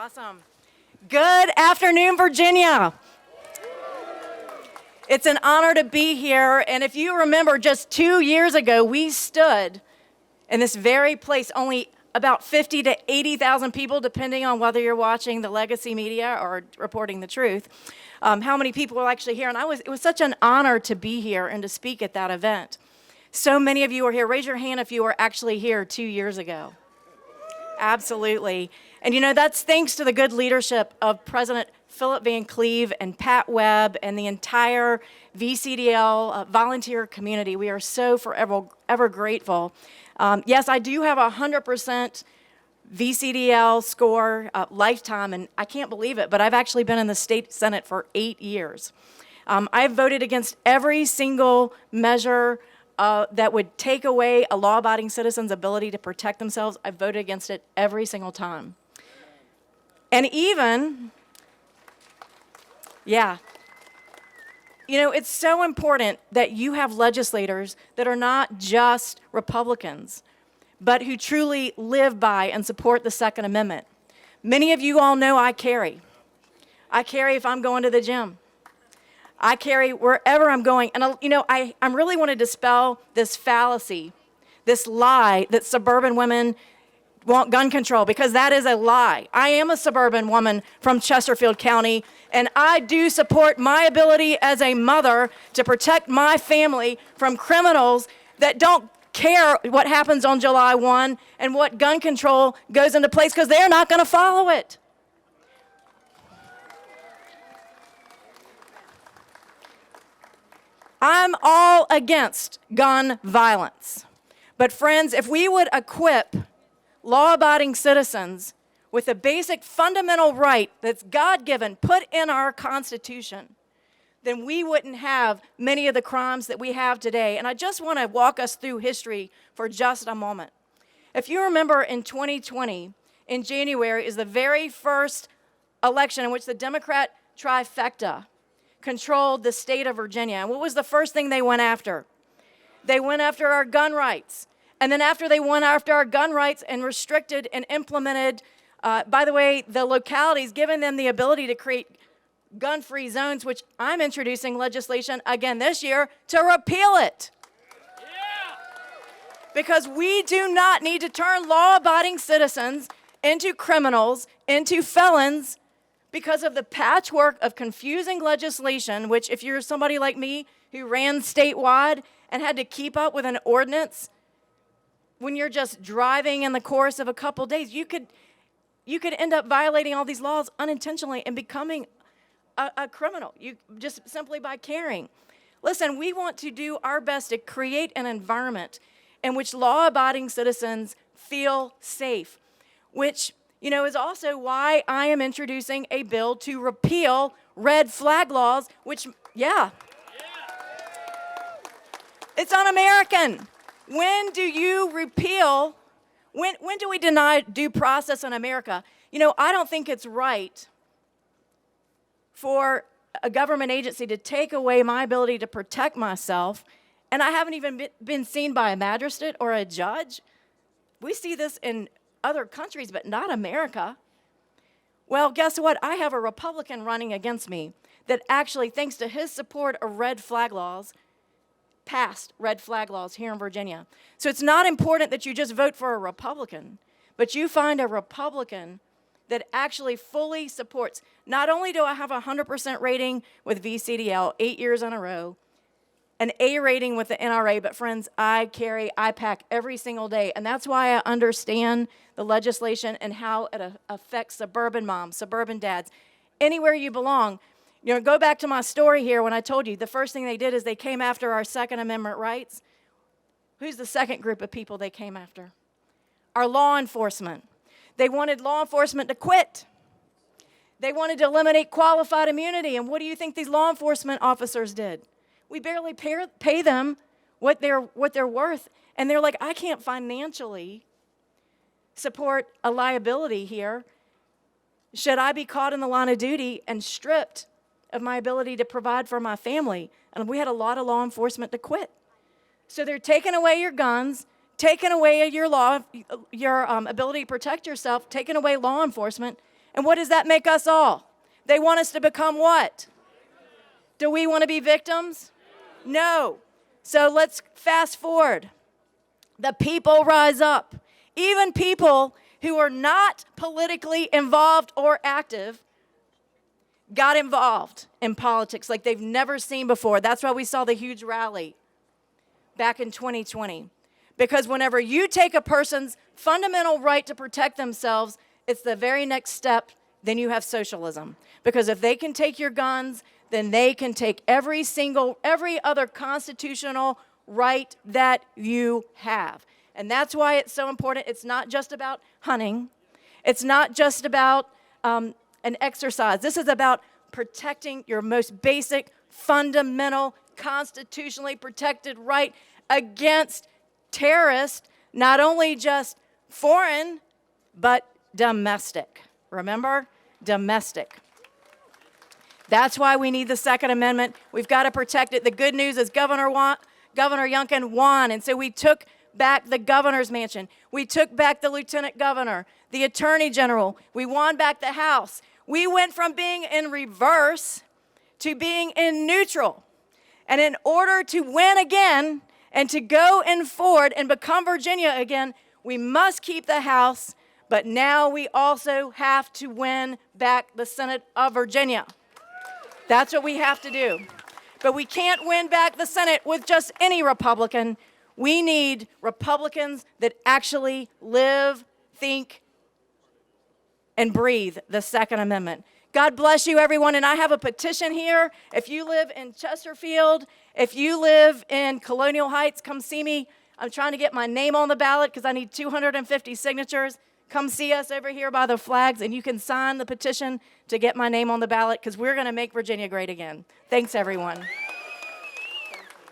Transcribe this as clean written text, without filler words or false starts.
Awesome. Good afternoon, Virginia. It's an honor to be here. And if you remember, just 2 years ago, we stood in this very place, only about 50 to 80,000 people, depending on whether you're watching the legacy media or reporting the truth, how many people were actually here. And it was such an honor to be here and to speak at that event. So many of you are here. Raise your hand if you were actually here 2 years ago. Absolutely. And you know, that's thanks to the good leadership of President Philip Van Cleve and Pat Webb and the entire VCDL volunteer community. We are so forever ever grateful. Yes, I do have a 100% VCDL score lifetime, and I can't believe it, but I've actually been in the state Senate for 8 years. I've voted against every single measure that would take away a law-abiding citizen's ability to protect themselves. I've voted against it every single time. And even, you know, it's so important that you have legislators that are not just Republicans, but who truly live by and support the Second Amendment. Many of you all know I carry. I carry if I'm going to the gym. I carry wherever I'm going. And, you know, I'm really want to dispel this fallacy, this lie that suburban women want gun control, because that is a lie. I am a suburban woman from Chesterfield County, and I do support my ability as a mother to protect my family from criminals that don't care what happens on July 1 and what gun control goes into place, because they're not going to follow it. I'm all against gun violence. But friends, if we would equip law-abiding citizens with a basic fundamental right that's God-given, put in our Constitution, then we wouldn't have many of the crimes that we have today. And I just want to walk us through history for just a moment. If you remember, in 2020, in January, is the very first election in which the Democrat trifecta controlled the state of Virginia. And what was the first thing they went after? They went after our gun rights. And then after they went after our gun rights and restricted and implemented, by the way, the localities, giving them the ability to create gun-free zones, which I'm introducing legislation again this year to repeal it. Because we do not need to turn law-abiding citizens into criminals, into felons, because of the patchwork of confusing legislation, which if you're somebody like me who ran statewide and had to keep up with an ordinance, when you're just driving in the course of a couple days, you could end up violating all these laws unintentionally and becoming a criminal, you just simply by carrying. Listen, we want to do our best to create an environment in which law-abiding citizens feel safe, which, you know, is also why I am introducing a bill to repeal red flag laws, which, it's un-American. When do you repeal, when do we deny due process in America? You know, I don't think it's right for a government agency to take away my ability to protect myself, and I haven't even been seen by a magistrate or a judge. We see this in other countries, but not America. Well, guess what? I have a Republican running against me that actually, thanks to his support of red flag laws, passed red flag laws here in Virginia. So it's not important that you just vote for a Republican, but you find a Republican that actually fully supports. Not only do I have a 100% rating with VCDL 8 years in a row, an A rating with the NRA, but friends, I carry IPAC every single day, and that's why I understand the legislation and how it affects suburban moms, suburban dads, anywhere you belong. You know, go back to my story here when I told you the first thing they did is they came after our Second Amendment rights. Who's the second group of people they came after? Our law enforcement. They wanted law enforcement to quit. They wanted to eliminate qualified immunity. And what do you think these law enforcement officers did? We barely pay them what they're worth. And they're like, I can't financially support a liability here. Should I be caught in the line of duty and stripped of my ability to provide for my family? And we had a lot of law enforcement to quit. So they're taking away your guns, taking away your ability to protect yourself, taking away law enforcement, And what does that make us all? They want us to become what? Do we want to be victims? No. So let's fast forward. The people rise up. Even people who are not politically involved or active got involved in politics like they've never seen before. That's why we saw the huge rally back in 2020. Because whenever you take a person's fundamental right to protect themselves, it's the very next step, then you have socialism. Because if they can take your guns, then they can take every other constitutional right that you have. And that's why it's so important. It's not just about hunting. It's not just about an exercise. This is about protecting your most basic, fundamental, constitutionally protected right against terrorists, not only just foreign, but domestic. Remember? Domestic. That's why we need the Second Amendment. We've got to protect it. The good news is Governor Youngkin won, and so we took back the governor's mansion. We took back the lieutenant governor, the attorney general. We won back the House. We went from being in reverse to being in neutral. And in order to win again and to go in forward and become Virginia again, we must keep the House, but now we also have to win back the Senate of Virginia. That's what we have to do. But we can't win back the Senate with just any Republican. We need Republicans that actually live, think, and breathe the Second Amendment. God bless you, everyone. And I have a petition here. If you live in Chesterfield, if you live in Colonial Heights, come see me. I'm trying to get my name on the ballot because I need 250 signatures. Come see us over here by the flags, and you can sign the petition to get my name on the ballot because we're going to make Virginia great again. Thanks, everyone.